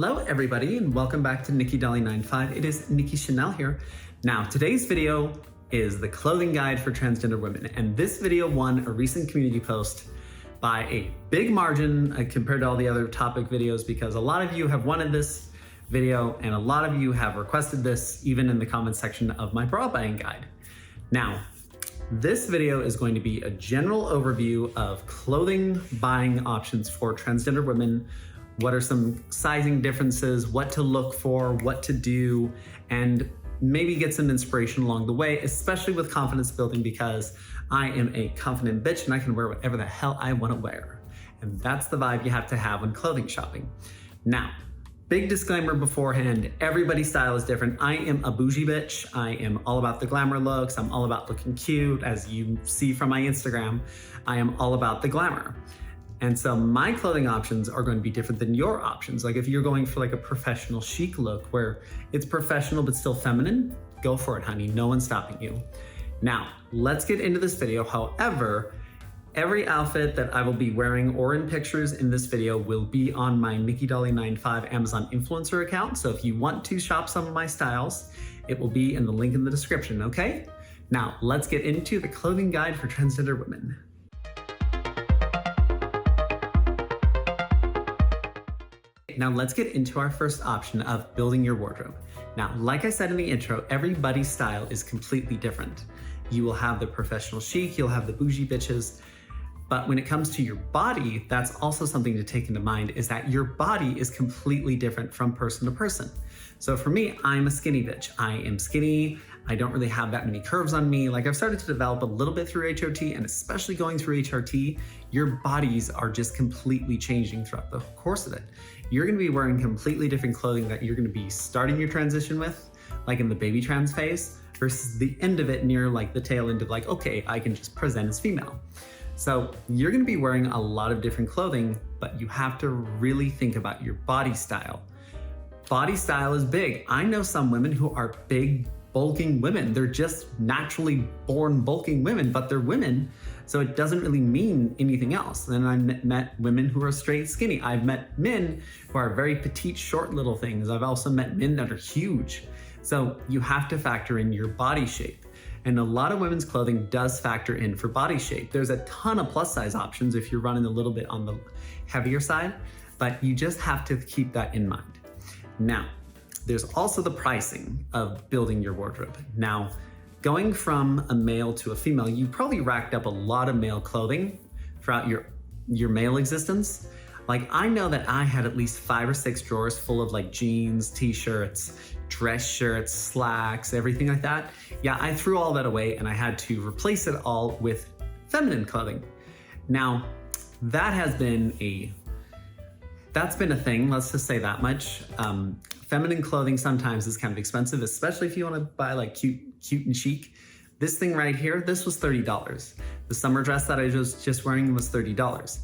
Hello everybody and welcome back to Nikki Dolly 95. It is Nikki Chanel here. Now today's video is the clothing guide for transgender women, and this video won a recent community post by a big margin compared to all the other topic videos, because a lot of you have wanted this video and a lot of you have requested this even in the comment section of my bra buying guide. Now this video is going to be a general overview of clothing buying options for transgender women. What are some sizing differences, what to look for, what to do, and maybe get some inspiration along the way, especially with confidence building, because I am a confident bitch and I can wear whatever the hell I want to wear. And that's the vibe you have to have when clothing shopping. Now, big disclaimer beforehand, everybody's style is different. I am a bougie bitch. I am all about the glamour looks. I'm all about looking cute. As you see from my Instagram, I am all about the glamour. And so my clothing options are going to be different than your options. Like if you're going for like a professional chic look where it's professional but still feminine, go for it, honey. No one's stopping you. Now, let's get into this video. However, every outfit that I will be wearing or in pictures in this video will be on my Nikki Dolly 95 Amazon influencer account. So if you want to shop some of my styles, it will be in the link in the description, okay? Now, let's get into the clothing guide for transgender women. Now let's get into our first option of building your wardrobe. Now, like I said in the intro, everybody's style is completely different. You will have the professional chic, you'll have the bougie bitches, but when it comes to your body, that's also something to take into mind, is that your body is completely different from person to person. So for me, I'm a skinny bitch. I am skinny. I don't really have that many curves on me. Like I've started to develop a little bit through HRT, and especially going through HRT, your bodies are just completely changing throughout the course of it. You're gonna be wearing completely different clothing that you're gonna be starting your transition with, like in the baby trans phase, versus the end of it near like the tail end of like, okay, I can just present as female. So you're gonna be wearing a lot of different clothing, but you have to really think about your body style. Body style is big. I know some women who are big, bulking women. They're just naturally born bulking women, but they're women, so it doesn't really mean anything else. Then I've met women who are straight skinny. I've met men who are very petite, short little things. I've also met men that are huge. So you have to factor in your body shape. And a lot of women's clothing does factor in for body shape. There's a ton of plus size options if you're running a little bit on the heavier side, but you just have to keep that in mind. Now, there's also the pricing of building your wardrobe. Now, going from a male to a female, you probably racked up a lot of male clothing throughout your male existence. Like I know that I had at least 5 or 6 drawers full of like jeans, t-shirts, dress shirts, slacks, everything like that. Yeah, I threw all that away and I had to replace it all with feminine clothing. Now, that's been a thing, let's just say that much. Feminine clothing sometimes is kind of expensive, especially if you want to buy like cute and chic. This thing right here, this was $30. The summer dress that I was just wearing was $30.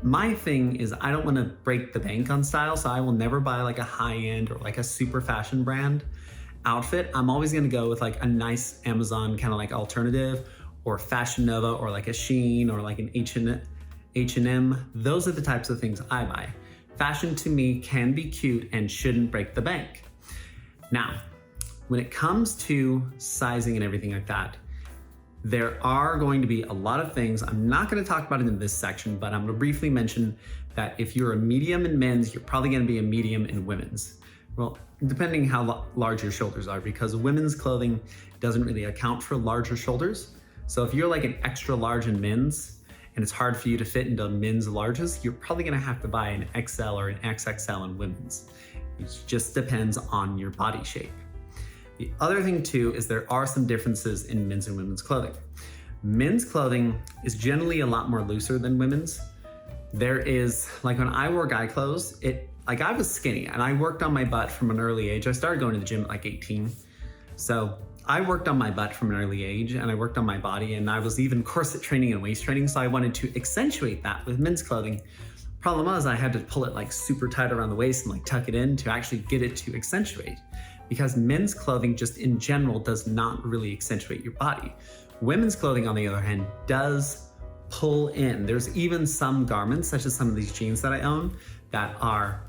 My thing is I don't want to break the bank on style, so I will never buy like a high-end or like a super fashion brand outfit. I'm always going to go with like a nice Amazon kind of like alternative, or Fashion Nova, or like a Shein, or like an H&M. Those are the types of things I buy. Fashion to me can be cute and shouldn't break the bank. Now, when it comes to sizing and everything like that, there are going to be a lot of things. I'm not going to talk about it in this section, but I'm going to briefly mention that if you're a medium in men's, you're probably going to be a medium in women's. Well, depending how large your shoulders are, because women's clothing doesn't really account for larger shoulders. So if you're like an extra large in men's, and it's hard for you to fit into men's larges, you're probably gonna have to buy an XL or an XXL in women's. It just depends on your body shape. The other thing too is there are some differences in men's and women's clothing. Men's clothing is generally a lot more looser than women's. There is, like when I wore guy clothes, like I was skinny and I worked on my butt from an early age. I started going to the gym at like 18. So I worked on my butt from an early age, and I worked on my body, and I was even corset training and waist training, so I wanted to accentuate that with men's clothing. Problem was I had to pull it like super tight around the waist and like tuck it in to actually get it to accentuate, because men's clothing just in general does not really accentuate your body. Women's clothing, on the other hand, does pull in. There's even some garments, such as some of these jeans that I own, that are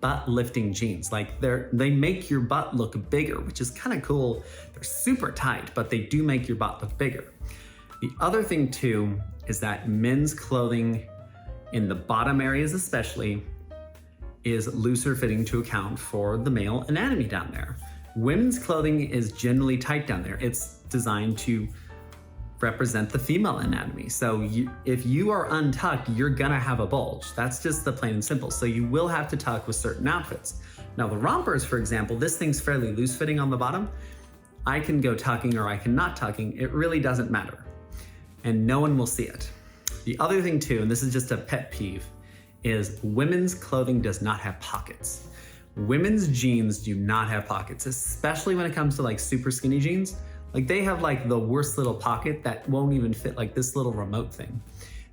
butt lifting jeans. Like they make your butt look bigger, which is kind of cool. They're super tight, but they do make your butt look bigger. The other thing too is that men's clothing in the bottom areas especially is looser fitting to account for the male anatomy down there. Women's clothing is generally tight down there. It's designed to represent the female anatomy. So if you are untucked, you're gonna have a bulge. That's just the plain and simple. So you will have to tuck with certain outfits. Now the rompers, for example, this thing's fairly loose fitting on the bottom. I can go tucking or I can not tucking. It really doesn't matter. And no one will see it. The other thing too, and this is just a pet peeve, is women's clothing does not have pockets. Women's jeans do not have pockets, especially when it comes to like super skinny jeans. Like they have like the worst little pocket that won't even fit like this little remote thing.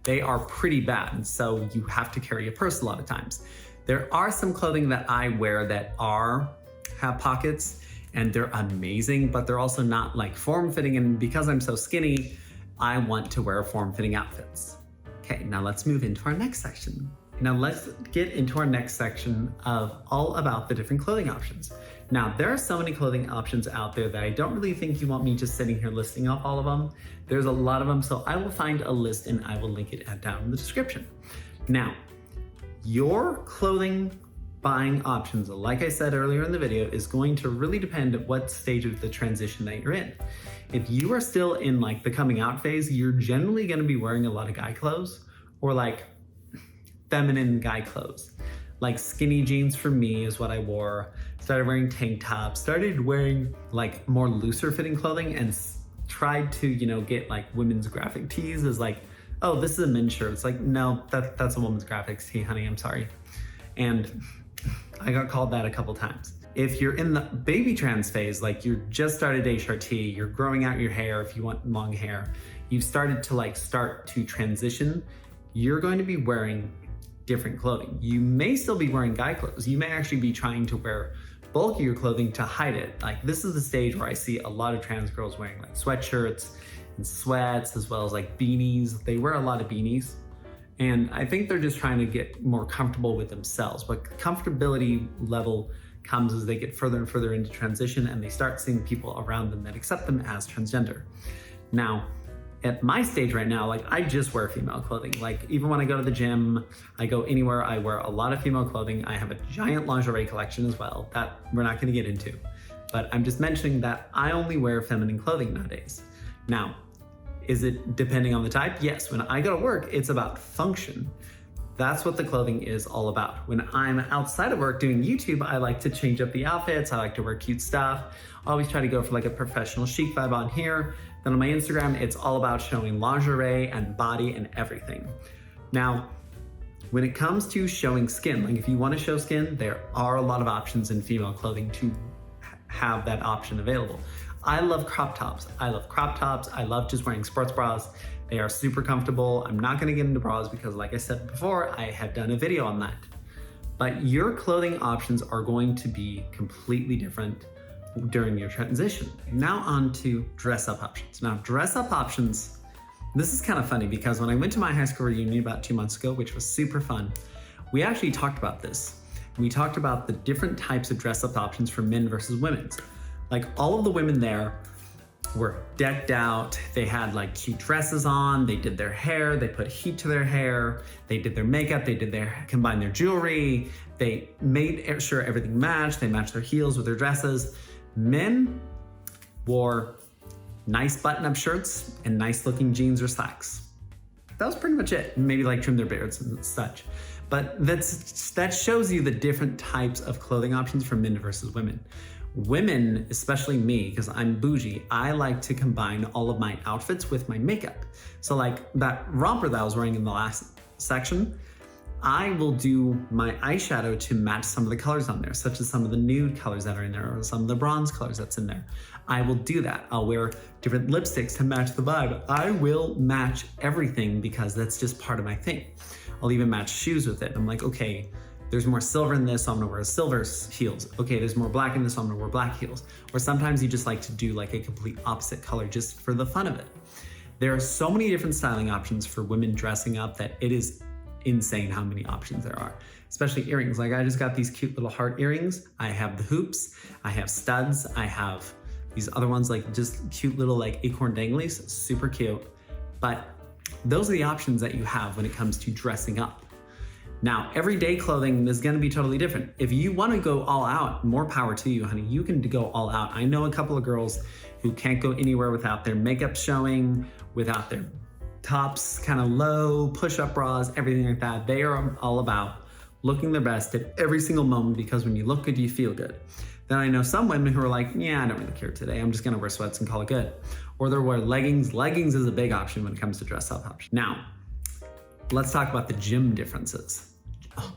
They are pretty bad, and so you have to carry a purse a lot of times. There are some clothing that I wear that have pockets, and they're amazing, but they're also not like form-fitting, and because I'm so skinny, I want to wear form-fitting outfits. Okay, now let's move into our next section. Now let's get into our next section of all about the different clothing options. Now, there are so many clothing options out there that I don't really think you want me just sitting here listing off all of them. There's a lot of them, so I will find a list and I will link it down in the description. Now, your clothing buying options, like I said earlier in the video, is going to really depend on what stage of the transition that you're in. If you are still in like the coming out phase, you're generally gonna be wearing a lot of guy clothes or like feminine guy clothes. Like skinny jeans for me is what I wore. Started wearing tank tops, started wearing like more looser fitting clothing, and tried to, get like women's graphic tees as like, oh, this is a men's shirt. It's like, no, that's a woman's graphics tee, honey, I'm sorry. And I got called that a couple times. If you're in the baby trans phase, like you just started HRT, you're growing out your hair if you want long hair, you've started to transition, you're going to be wearing different clothing. You may still be wearing guy clothes. You may actually be trying to wear bulkier clothing to hide it. Like this is the stage where I see a lot of trans girls wearing like sweatshirts and sweats, as well as like beanies. They wear a lot of beanies. And I think they're just trying to get more comfortable with themselves. But comfortability level comes as they get further and further into transition and they start seeing people around them that accept them as transgender. Now, at my stage right now, like I just wear female clothing. Like even when I go to the gym, I go anywhere, I wear a lot of female clothing. I have a giant lingerie collection as well that we're not gonna get into. But I'm just mentioning that I only wear feminine clothing nowadays. Now, is it depending on the type? Yes, when I go to work, it's about function. That's what the clothing is all about. When I'm outside of work doing YouTube, I like to change up the outfits. I like to wear cute stuff. I always try to go for like a professional chic vibe on here. Then on my Instagram, it's all about showing lingerie and body and everything. Now, when it comes to showing skin, like if you want to show skin, there are a lot of options in female clothing to have that option available. I love crop tops. I love just wearing sports bras. They are super comfortable. I'm not gonna get into bras because like I said before, I have done a video on that. But your clothing options are going to be completely different during your transition. Now on to dress up options. Now dress up options, this is kind of funny because when I went to my high school reunion about 2 months ago, which was super fun, we actually talked about this. We talked about the different types of dress up options for men versus women. Like all of the women there were decked out. They had like cute dresses on. They did their hair. They put heat to their hair. They did their makeup. They combined their jewelry. They made sure everything matched. They matched their heels with their dresses. Men wore nice button-up shirts and nice looking jeans or slacks. That was pretty much it. Maybe like trim their beards and such. But that shows you the different types of clothing options for men versus women. Women, especially me, because I'm bougie, I like to combine all of my outfits with my makeup. So like that romper that I was wearing in the last section, I will do my eyeshadow to match some of the colors on there, such as some of the nude colors that are in there or some of the bronze colors that's in there. I will do that. I'll wear different lipsticks to match the vibe. I will match everything because that's just part of my thing. I'll even match shoes with it. I'm like, okay, there's more silver in this, so I'm gonna wear silver heels. Okay, there's more black in this, so I'm gonna wear black heels. Or sometimes you just like to do like a complete opposite color just for the fun of it. There are so many different styling options for women dressing up that it is insane how many options there are. especially earrings. Like I just got these cute little heart earrings. I have the hoops, I have studs, I have these other ones, like just cute little like acorn danglies, super cute. But those are the options that you have when it comes to dressing up. Now, everyday clothing is gonna be totally different. If you wanna go all out, more power to you, honey. You can go all out. I know a couple of girls who can't go anywhere without their makeup showing, without their tops kind of low, push-up bras, everything like that. They are all about looking their best at every single moment, because when you look good, you feel good. Then I know some women who are like, yeah, I don't really care today. I'm just gonna wear sweats and call it good. Or they'll wear leggings. Leggings is a big option when it comes to dress up options. Now, let's talk about the gym differences. Oh,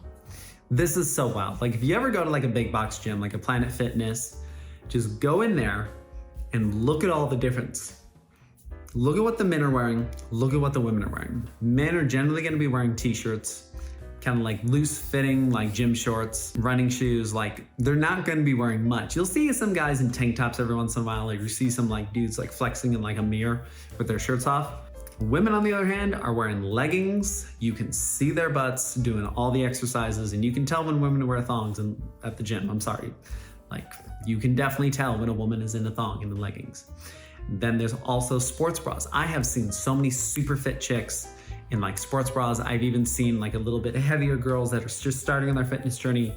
this is so wild. Like if you ever go to like a big box gym, like a Planet Fitness, just go in there and look at all the difference. Look at what the men are wearing, look at what the women are wearing. Men are generally gonna be wearing t-shirts, kind of like loose fitting, like gym shorts, running shoes. Like they're not gonna be wearing much. You'll see some guys in tank tops every once in a while. Like you see some like dudes like flexing in like a mirror with their shirts off. Women, on the other hand, are wearing leggings. You can see their butts doing all the exercises, and you can tell when women wear thongs at the gym. I'm sorry. Like you can definitely tell when a woman is in a thong and in leggings. Then there's also sports bras. I have seen so many super fit chicks in like sports bras. I've even seen like a little bit heavier girls that are just starting on their fitness journey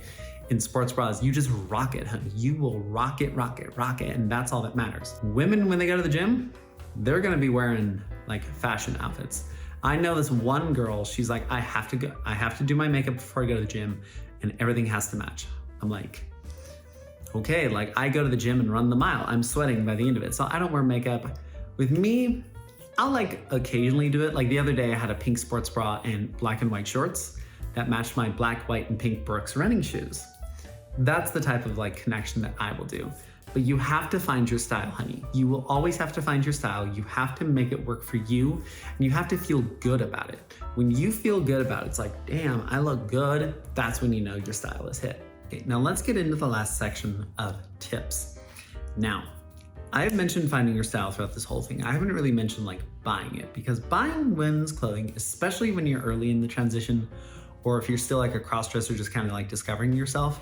in sports bras. You just rock it, honey. You will rock it, rock it, rock it, and that's all that matters. Women, when they go to the gym, they're gonna be wearing like fashion outfits. I know this one girl, she's like, I have to do my makeup before I go to the gym, and everything has to match. I'm like, okay, like I go to the gym and run the mile. I'm sweating by the end of it. So I don't wear makeup. With me, I'll like occasionally do it. Like the other day I had a pink sports bra and black and white shorts that matched my black, white, and pink Brooks running shoes. That's the type of like connection that I will do. But you have to find your style, honey. You will always have to find your style. You have to make it work for you, and you have to feel good about it. When you feel good about it, it's like, damn, I look good. That's when you know your style is hit. Okay, now let's get into the last section of tips. Now, I have mentioned finding your style throughout this whole thing. I haven't really mentioned like buying it, because buying women's clothing, especially when you're early in the transition, or if you're still like a cross-dresser just kind of like discovering yourself,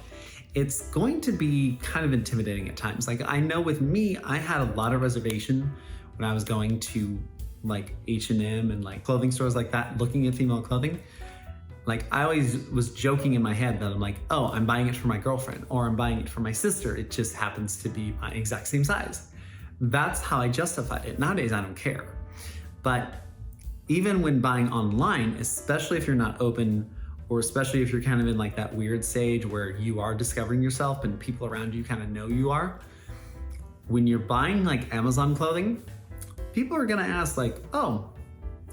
it's going to be kind of intimidating at times. Like I know with me, I had a lot of reservation when I was going to like H&M and like clothing stores like that, looking at female clothing. Like I always was joking in my head that I'm like, oh, I'm buying it for my girlfriend, or I'm buying it for my sister. It just happens to be my exact same size. That's how I justified it. Nowadays, I don't care. But even when buying online, especially if you're not open, or especially if you're kind of in like that weird stage where you are discovering yourself and people around you kind of know you are, when you're buying like Amazon clothing, people are gonna ask like, oh,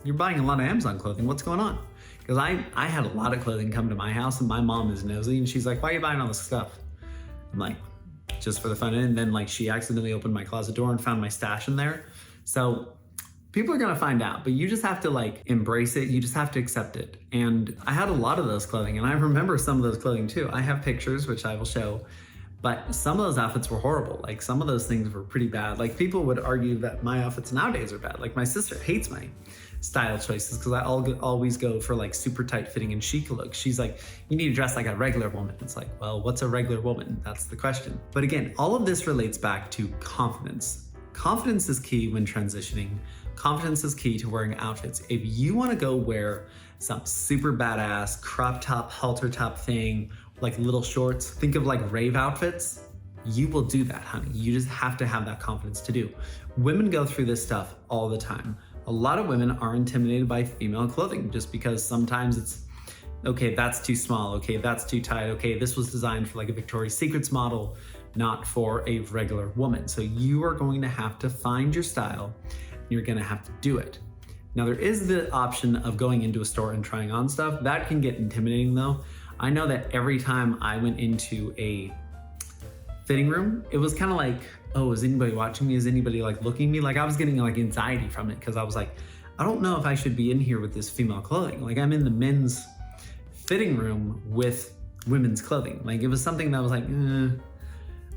you're buying a lot of Amazon clothing, what's going on? Because I had a lot of clothing come to my house, and my mom is nosy, and she's like, why are you buying all this stuff? I'm like, just for the fun. And then like she accidentally opened my closet door and found my stash in there. So people are gonna find out, but you just have to like embrace it. You just have to accept it. And I had a lot of those clothing, and I remember some of those clothing too. I have pictures, which I will show, but some of those outfits were horrible. Like some of those things were pretty bad. Like people would argue that my outfits nowadays are bad. Like my sister hates my style choices because I always go for like super tight fitting and chic looks. She's like, you need to dress like a regular woman. It's like, well, what's a regular woman? That's the question. But again, all of this relates back to confidence. Confidence is key when transitioning. Confidence is key to wearing outfits. If you want to go wear some super badass crop top, halter top thing, like little shorts, think of like rave outfits, you will do that, honey. You just have to have that confidence to do. Women go through this stuff all the time. A lot of women are intimidated by female clothing just because sometimes it's, okay, that's too small, okay, that's too tight, okay, this was designed for like a Victoria's Secrets model, not for a regular woman. So you are going to have to find your style. You're gonna have to do it. Now there is the option of going into a store and trying on stuff. That can get intimidating though. I know that every time I went into a fitting room, it was kind of like, oh, is anybody watching me? Is anybody like looking at me? Like I was getting like anxiety from it because I was like, I don't know if I should be in here with this female clothing. Like I'm in the men's fitting room with women's clothing. Like it was something that was like,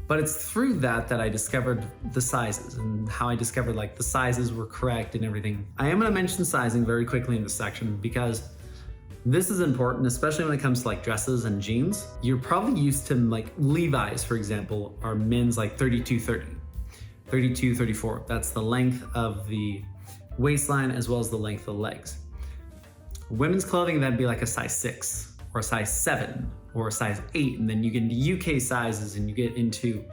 But it's through that I discovered the sizes and how I discovered like the sizes were correct and everything. I am gonna mention sizing very quickly in this section because This is important, especially when it comes to like dresses and jeans. You're probably used to like Levi's, for example, are men's like 32-30, 32-34. That's the length of the waistline as well as the length of the legs. Women's clothing, that'd be like a size 6 or a size 7 or a size 8. And then you get into UK sizes and you get into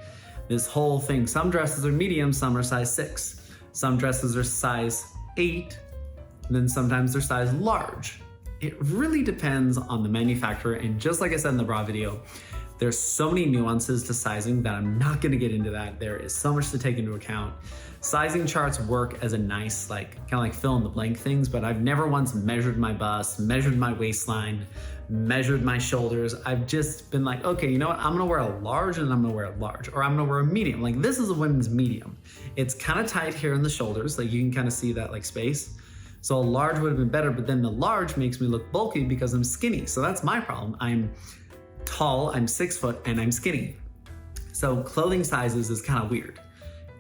this whole thing. Some dresses are medium, some are size 6. Some dresses are size 8, and then sometimes they're size large. It really depends on the manufacturer. And just like I said in the bra video, there's so many nuances to sizing that I'm not gonna get into that. There is so much to take into account. Sizing charts work as a nice, like, kind of like fill in the blank things, but I've never once measured my bust, measured my waistline, measured my shoulders. I've just been like, okay, you know what? I'm gonna wear a large and I'm gonna wear a large, or I'm gonna wear a medium. Like this is a women's medium. It's kind of tight here in the shoulders. Like you can kind of see that like space. So a large would have been better, but then the large makes me look bulky because I'm skinny. So that's my problem. I'm tall, I'm 6 foot, and I'm skinny. So clothing sizes is kind of weird.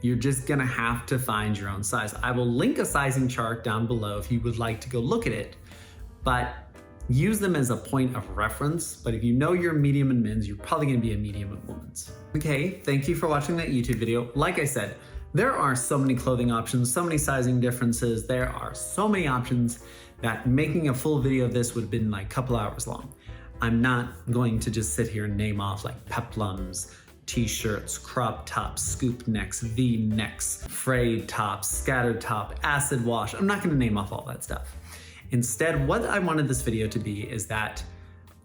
You're just gonna have to find your own size. I will link a sizing chart down below if you would like to go look at it, but use them as a point of reference. But if you know you're medium in men's, you're probably gonna be a medium in women's. Okay, thank you for watching that YouTube video. Like I said, there are so many clothing options, so many sizing differences. There are so many options that making a full video of this would have been like a couple hours long. I'm not going to just sit here and name off like peplums, t-shirts, crop tops, scoop necks, V-necks, frayed tops, scattered top, acid wash. I'm not gonna name off all that stuff. Instead, what I wanted this video to be is that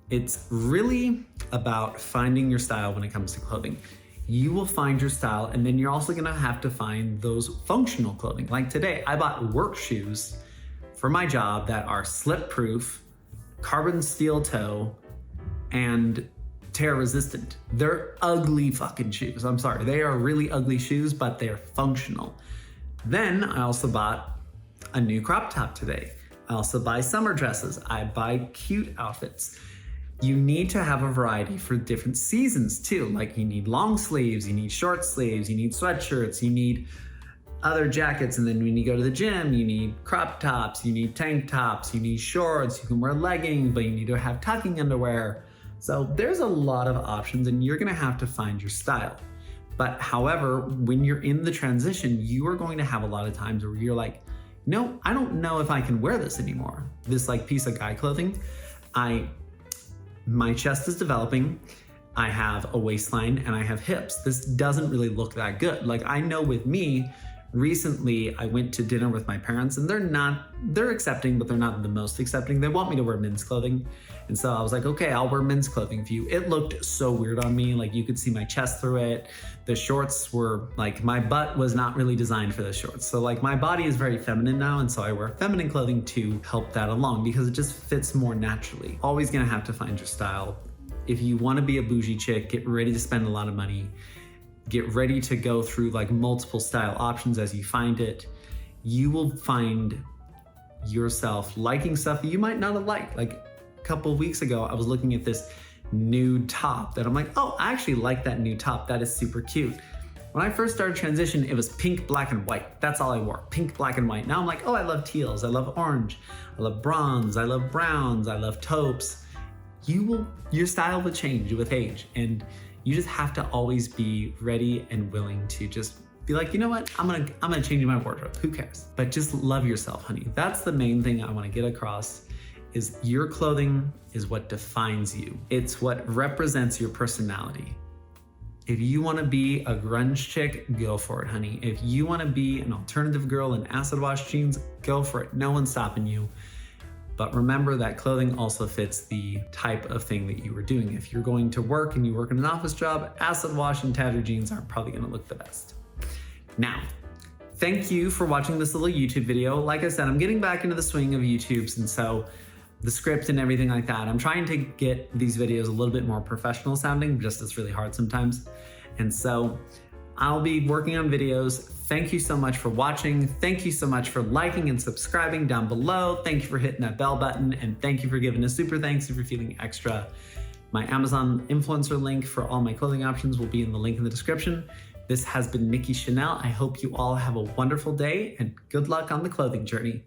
it's really about finding your style when it comes to clothing. You will find your style, and then you're also gonna have to find those functional clothing. Like today, I bought work shoes for my job that are slip-proof, carbon steel toe, and tear resistant. They're ugly fucking shoes. I'm sorry, they are really ugly shoes, but they're functional. Then I also bought a new crop top today. I also buy summer dresses. I buy cute outfits. You need to have a variety for different seasons too. Like you need long sleeves, you need short sleeves, you need sweatshirts, you need other jackets. And then when you go to the gym, you need crop tops, you need tank tops, you need shorts, you can wear leggings, but you need to have tucking underwear. So there's a lot of options and you're gonna have to find your style. But however, when you're in the transition, you are going to have a lot of times where you're like, no, I don't know if I can wear this anymore. This like piece of guy clothing, my chest is developing, I have a waistline and I have hips. This doesn't really look that good. Like I know with me, recently I went to dinner with my parents and they're accepting, but they're not the most accepting. They want me to wear men's clothing. And so I was like, okay, I'll wear men's clothing for you. It looked so weird on me. Like you could see my chest through it. The shorts were like, my butt was not really designed for the shorts. So like my body is very feminine now. And so I wear feminine clothing to help that along because it just fits more naturally. Always gonna have to find your style. If you wanna be a bougie chick, get ready to spend a lot of money. Get ready to go through like multiple style options as you find it. You will find yourself liking stuff that you might not have liked. Like a couple of weeks ago, I was looking at this nude top that I'm like, oh, I actually like that new top. That is super cute. When I first started transition, it was pink, black, and white. That's all I wore, pink, black, and white. Now I'm like, oh, I love teals. I love orange. I love bronze. I love browns. I love taupes. Your style will change with age. And you just have to always be ready and willing to just be like, you know what? I'm gonna change my wardrobe. Who cares? But just love yourself, honey. That's the main thing I want to get across is your clothing is what defines you. It's what represents your personality. If you want to be a grunge chick, go for it, honey. If you want to be an alternative girl in acid wash jeans, go for it. No one's stopping you. But remember that clothing also fits the type of thing that you were doing. If you're going to work and you work in an office job, acid wash and tattered jeans aren't probably gonna look the best. Now, thank you for watching this little YouTube video. Like I said, I'm getting back into the swing of YouTubes, and so the script and everything like that, I'm trying to get these videos a little bit more professional sounding, just it's really hard sometimes. And so I'll be working on videos. Thank you so much for watching. Thank you so much for liking and subscribing down below. Thank you for hitting that bell button, and thank you for giving a super thanks if you're feeling extra. My Amazon influencer link for all my clothing options will be in the link in the description. This has been Nikki Chanel. I hope you all have a wonderful day and good luck on the clothing journey.